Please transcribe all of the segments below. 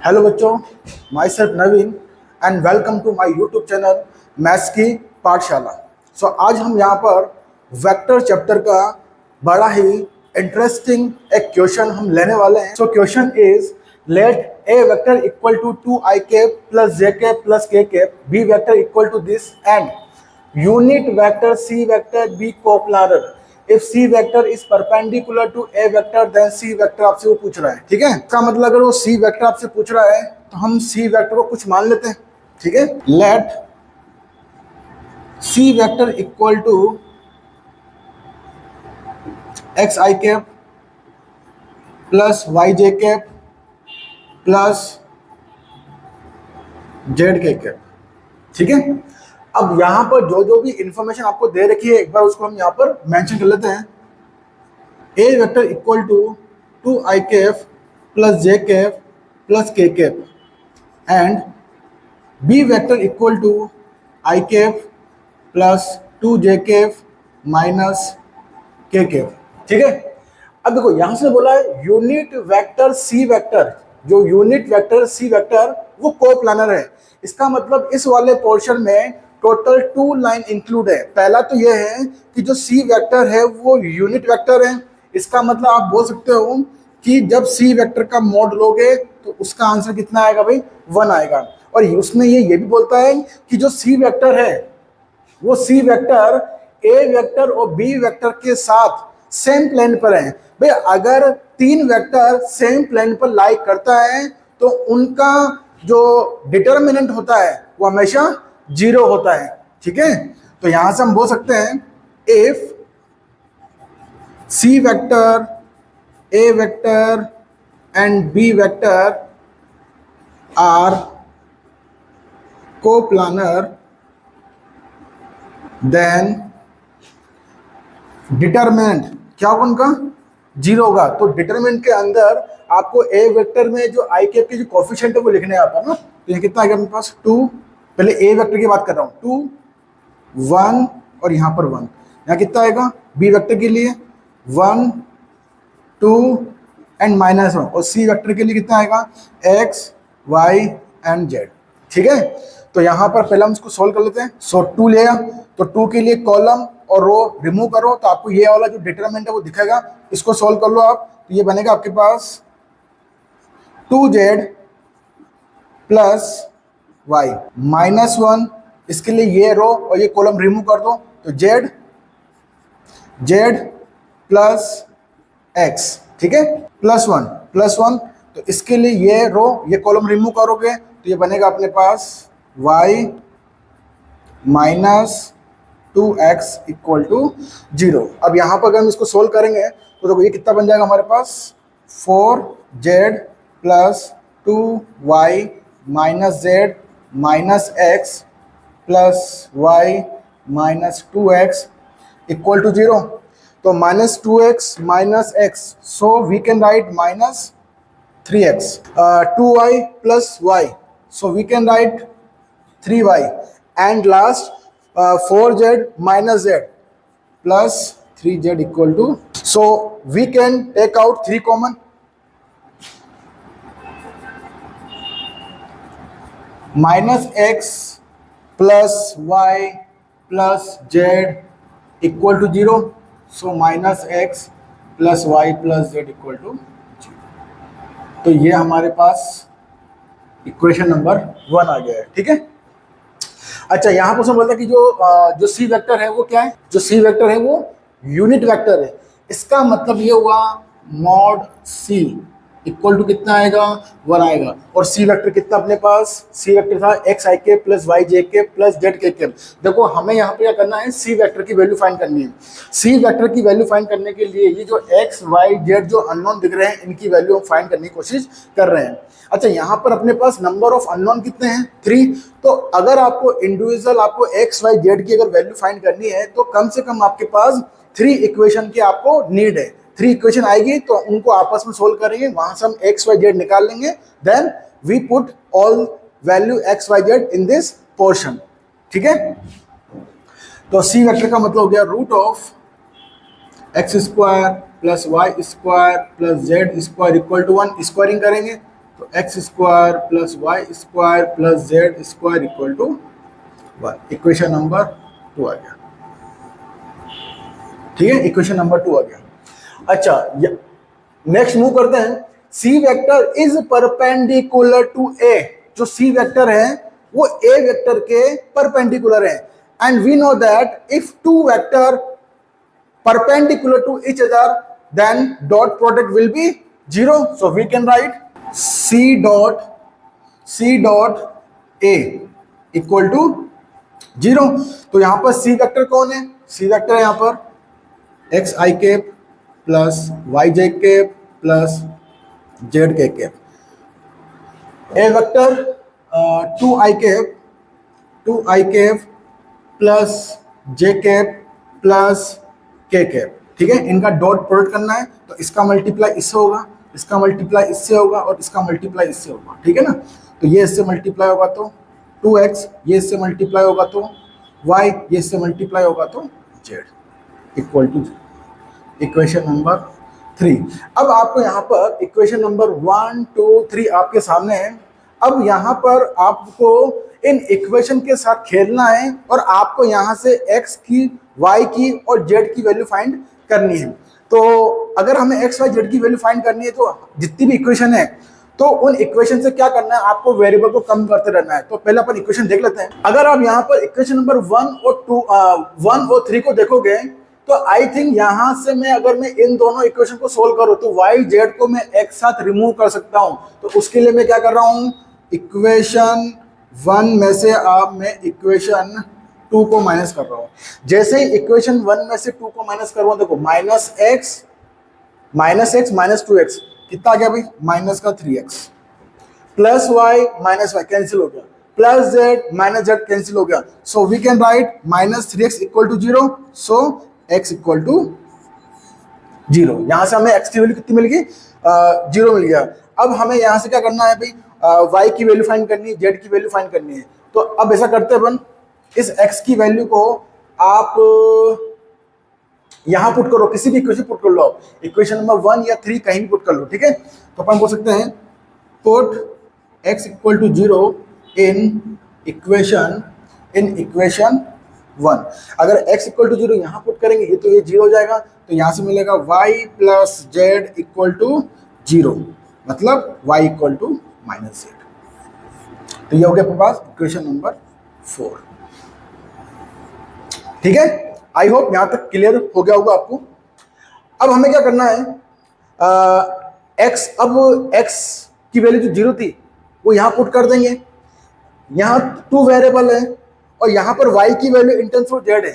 Hello बच्चों, myself Naveen and welcome to my YouTube channel maths की पाठशाला। आज हम यहाँ पर वेक्टर चैप्टर का बड़ा ही इंटरेस्टिंग एक क्वेश्चन हम लेने वाले हैं। Question is let A vector equal to 2i cap plus J cap plus K cap B vector equal to this and unit vector C vector B coplanar if C vector is perpendicular to A vector then C vector आपसे वो पूछ रहा है। ठीक है, इसका मतलब अगर वो सी वेक्टर आपसे पूछ रहा है तो हम सी वेक्टर को कुछ मान लेते हैं। ठीक है, let C vector equal to X I cap plus Y J cap plus Z K cap. ठीक है, अब यहां पर जो जो भी इंफॉर्मेशन आपको दे रखी है एक बार उसको हम यहां पर मेंशन कर लेते हैं। A vector equal to 2i cap plus J cap plus K cap and B vector equal to I cap plus 2j cap minus K cap. ठीक है, अब देखो यहां से बोला है यूनिट वेक्टर सी वेक्टर, जो यूनिट वेक्टर सी वेक्टर वो कोप्लानर है। इसका मतलब इस वाले पोर्शन में टोटल 2 लाइन इंक्लूड है। पहला तो यह है कि जो सी वेक्टर है वो यूनिट वेक्टर है। इसका मतलब आप बोल सकते हो कि जब सी वेक्टर का मॉड लोगे तो उसका आंसर कितना आएगा भाई, 1 आएगा। और उसमें ये भी बोलता है कि जो सी वेक्टर है वो सी वेक्टर ए वेक्टर और बी वेक्टर के साथ सेम प्लेन पर है। भाई अगर 3 वेक्टर सेम प्लेन पर लाई करता है तो उनका जो डिटर्मिनेंट होता है वो हमेशा 0 होता है। ठीक है, तो यहां से हम बोल सकते हैं if C vector A vector and B vector are coplanar then determinant क्या होगा उनका, 0 होगा। तो डिटरमिनेंट के अंदर आपको ए वेक्टर में जो आई कैप के जो कोफिशिएंट है वो लिखने आता है ना। तो ये कितना आ गया अपने पास 2, पहले ए वेक्टर की बात कर रहा हूँ, 2 1 और यहाँ पर 1। यहाँ कितना आएगा बी वेक्टर के लिए 1 2 एंड माइनस 1 और सी वेक्टर के लिए कितना आएगा एक्स वाई एंड जेड। ठीक है, तो यहाँ पर पहले हम इसको सोल्व कर लेते हैं। 2 लिया तो 2 के लिए कॉलम और रो रिमूव करो तो आपको ये वाला जो डिटरमिनेंट है वो दिखेगा। इसको सोल्व कर लो आप, तो ये बनेगा आपके पास 2z प्लस वाई माइनस 1। इसके लिए ये रो और ये कॉलम रिमूव कर दो तो z प्लस x। ठीक है, प्लस 1 तो इसके लिए ये रो ये कॉलम रिमूव करोगे तो ये बनेगा अपने पास y minus 2x equal to 0। अब यहाँ पर अगर हम इसको सोल्व करेंगे तो देखो ये कितना बन जाएगा हमारे पास 4z plus 2y minus z minus x plus y minus 2x equal to 0। तो minus 2x minus x, so we can write minus 3x, 2y plus y, so we can write 3y and last 4z minus z plus 3z equal to, so we can take out 3 common, minus x plus y plus z equal to 0, so minus x plus y plus z equal to 0। तो ये हमारे पास equation number 1 आ गया है। ठीक है, अच्छा यहाँ पर बोलता है कि जो सी वेक्टर है वो क्या है, जो सी वेक्टर है वो यूनिट वेक्टर है। इसका मतलब ये हुआ मॉड सी इक्वल टू कितना आएगा 1 आएगा। और सी वेक्टर कितना अपने पास, सी वेक्टर था एक्स आई के प्लस वाई जे के प्लस जेड के। देखो हमें यहाँ पे क्या करना है, सी वेक्टर की वैल्यू फाइंड करनी है। सी वेक्टर की वैल्यू फाइंड करने के लिए ये जो एक्स वाई जेड जो अननोन दिख रहे हैं इनकी वैल्यू हम फाइंड करने की कोशिश कर रहे हैं। अच्छा यहाँ पर अपने पास नंबर ऑफ अननोन कितने हैं 3। तो अगर आपको इंडिविजुअल आपको एक्स वाई जेड की अगर वैल्यू फाइंड करनी है तो कम से कम आपके पास 3 इक्वेशन की आपको नीड है। 3 इक्वेशन आएगी तो उनको आपस में सोल्व करेंगे, वहां से हम एक्स वाई जेड निकाल लेंगे, then we put all value X Y Z in this portion. ठीक है, तो सी वेक्टर का मतलब हो गया root of X square plus Y square plus Z square equal to 1। Squaring करेंगे तो X square plus Y square plus Z square equal to 1। Equation number 2 आ गया। ठीक है, इक्वेशन नंबर 2 आ गया। अच्छा, नेक्स्ट मूव करते हैं। C vector is perpendicular to A. जो सी वेक्टर है वो ए वेक्टर के परपेंडिकुलर है, and we know that if two vector perpendicular to each other, then dot product will be 0. So we can write c dot a equal to 0. तो यहां पर c vector कौन है? c vector है यहां पर x I cap plus y j cap plus z k cap. a vector 2 I cap plus j cap plus K cap. ठीक है, इनका डॉट प्रोडक्ट करना है, तो इसका मल्टीप्लाई इससे होगा, इसका मल्टीप्लाई इससे होगा और इसका मल्टीप्लाई इससे होगा। ठीक है ना, तो ये इससे मल्टीप्लाई होगा तो 2x, ये इससे मल्टीप्लाई होगा तो y, ये इससे मल्टीप्लाई होगा तो z equal to equation number 3। अब आपको यहाँ पर इक्वेशन नंबर 1 2 3 आपके सामने है। अब यहाँ पर आपको इन इक्वेशन के साथ खेलना है और आपको यहाँ से x की, y की और z की वैल्यू फाइंड करनी है। तो अगर हमें x y z की वैल्यू फाइंड करनी है तो जितनी भी इक्वेशन है, तो उन इक्वेशन से क्या करना है, आपको वेरिएबल को कम करते रहना है। तो पहले अपन इक्वेशन देख लेते हैं। अगर आप यहाँ पर इक्वेशन नंबर 1 और 3 को देखोगे तो आई थिंक यहाँ से अगर मैं इन दोनों इक्वेशन को सोल्व करूँ तो y z को मैं एक साथ रिमूव कर सकता हूँ। तो उसके लिए मैं क्या कर रहा हूँ, इक्वेशन 1 में से अब मैं इक्वेशन 2 को माइनस कर रहा हूँ। जैसे ही इक्वेशन 1 में से 2 को माइनस कर रहा हूँ, देखो माइनस x माइनस 2x कितना आ गया भाई, माइनस का 3x plus y minus y cancel हो गया, plus z minus z cancel हो गया। So we can write minus 3x equal to 0। So x equal to 0। यहां से हमें x की वैल्यू कितनी मिल गई, 0 मिल गया। अब हमें यहां से क्या करना है भाई, y की वैल्यू फाइंड करनी है, z की वैल्यू फाइंड करनी है। तो अब ऐसा करते हैं अपन, इस x की वैल्यू को आप यहां पुट करो, किसी भी इक्वेशन पुट कर लो, आप इक्वेशन नंबर 1 या 3 कहीं भी पुट कर लो। ठीक है, तो अपन बोल सकते हैं put x equal to 0 in equation 1। अगर x इक्वल टू 0 यहां पुट करेंगे ये तो ये 0 हो जाएगा, तो यहां से मिलेगा y plus z equal to 0, मतलब y equal to minus z. तो ये हो गया आपके पास इक्वेशन नंबर 4। ठीक है, आई होप यहां तक क्लियर हो गया होगा आपको। अब हमें क्या करना है, अब x की वैल्यू जो 0 थी वो यहां पुट कर देंगे। यहां 2 वेरिएबल है और यहां पर y की value in terms of z है।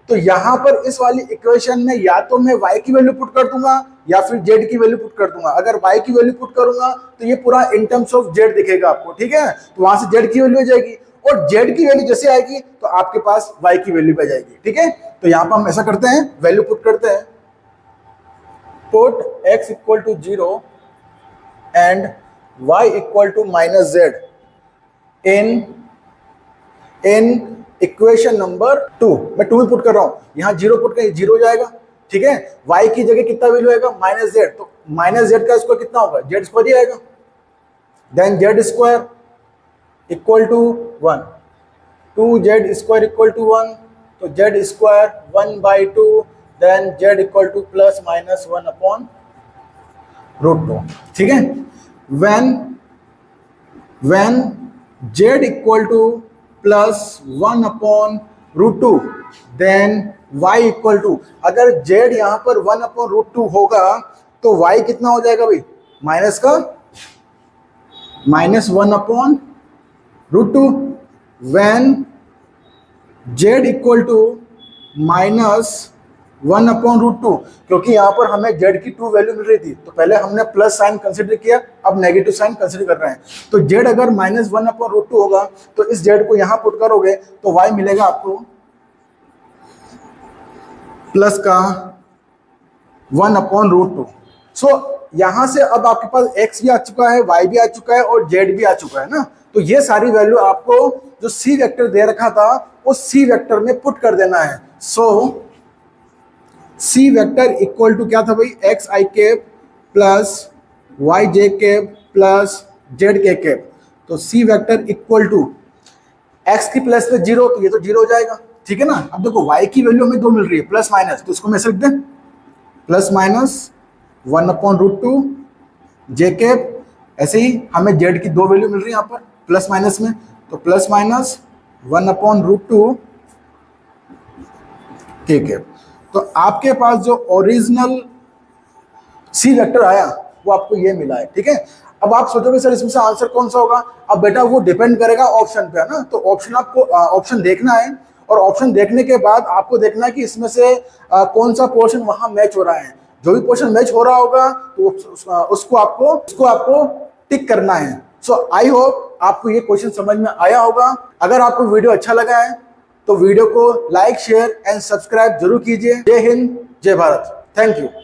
तो यहां पर इस वाली इक्वेशन में या तो मैं y की वैल्यू पुट कर दूंगा या फिर z की वैल्यू पुट कर दूंगा। अगर y की वैल्यू पुट करूंगा तो ये पूरा इन टर्म्स ऑफ z दिखेगा आपको। ठीक है, तो वहां से z की वैल्यू आ जाएगी और z की वैल्यू जैसे आएगी तो आपके पास y की वैल्यू भी आ जाएगी। ठीक है, तो यहां पर हम ऐसा करते हैं, वैल्यू पुट करते हैं, put x equal to 0 and y equal to minus z in equation number 2। मैं 2 में पुट कर रहा हूं, यहां 0 पुट कर 0 हो जाएगा। ठीक है, y की जगह कितना वैल्यू आएगा, माइनस जेड, तो माइनस जेड का स्क्वायर कितना होगा, जेड स्क्वायर ही आएगा। Then z square equal to 1, 2z square equal to 1, तो z square 1/2, then z equal to plus minus 1 upon root 2। ठीक है, when z equal to plus 1 upon root 2, then y equal to, अगर z यहां पर 1 upon root 2 होगा तो y कितना हो जाएगा भाई, minus 1 upon root 2। When z equal to minus 1 upon root 2, क्योंकि यहां पर हमें z की 2 वैल्यू मिल रही थी तो पहले हमने प्लस साइन कंसिडर किया, अब नेगेटिव साइन कंसिडर कर रहे हैं। तो z अगर माइनस 1 अपॉन रूट 2 होगा तो इस z को यहां पुट करोगे तो y मिलेगा आपको प्लस का 1 अपॉन रूट 2। सो यहां से अब आपके पास x भी आ चुका है, y भी आ चुका है और z भी आ चुका है ना। तो ये सारी वैल्यू आपको जो c वेक्टर दे रखा था उस c वेक्टर में पुट कर देना है। सो c वेक्टर इक्वल टू क्या था भाई, x i cap plus y j cap plus Z K cap, तो C vector equal to x की प्लस में जीरो, तो ये तो जीरो हो जाएगा, ठीक है ना। अब देखो वाई की वैल्यू हमें दो मिल रही है प्लस माइनस, तो इसको मैं लिख दें प्लस माइनस 1/√2 जे कैप। ऐसे ही हमें जेड की दो वैल्यू मिल रही है यहाँ पर प्लस माइनस में, तो प्लस माइनस 1/√2 के कैप। तो आपके पास जो ओरिजिनल सी वेक्टर आया वो आपको ये मिला है, ठीक है। अब आप सोचोगे सर इसमें से आंसर कौन सा होगा, अब बेटा वो डिपेंड करेगा ऑप्शन पे, है ना। तो ऑप्शन आपको ऑप्शन देखना है, और ऑप्शन देखने के बाद आपको देखना है कि इसमें से कौन सा पोर्शन वहां मैच हो रहा है। जो भी पोर्शन मैच हो रहा होगा तो उसको आपको टिक करना है। सो आई होप आपको ये क्वेश्चन समझ में आया होगा। अगर आपको वीडियो अच्छा लगा है तो वीडियो को लाइक शेयर एंड सब्सक्राइब जरूर कीजिए। जय हिंद, जय भारत, थैंक यू।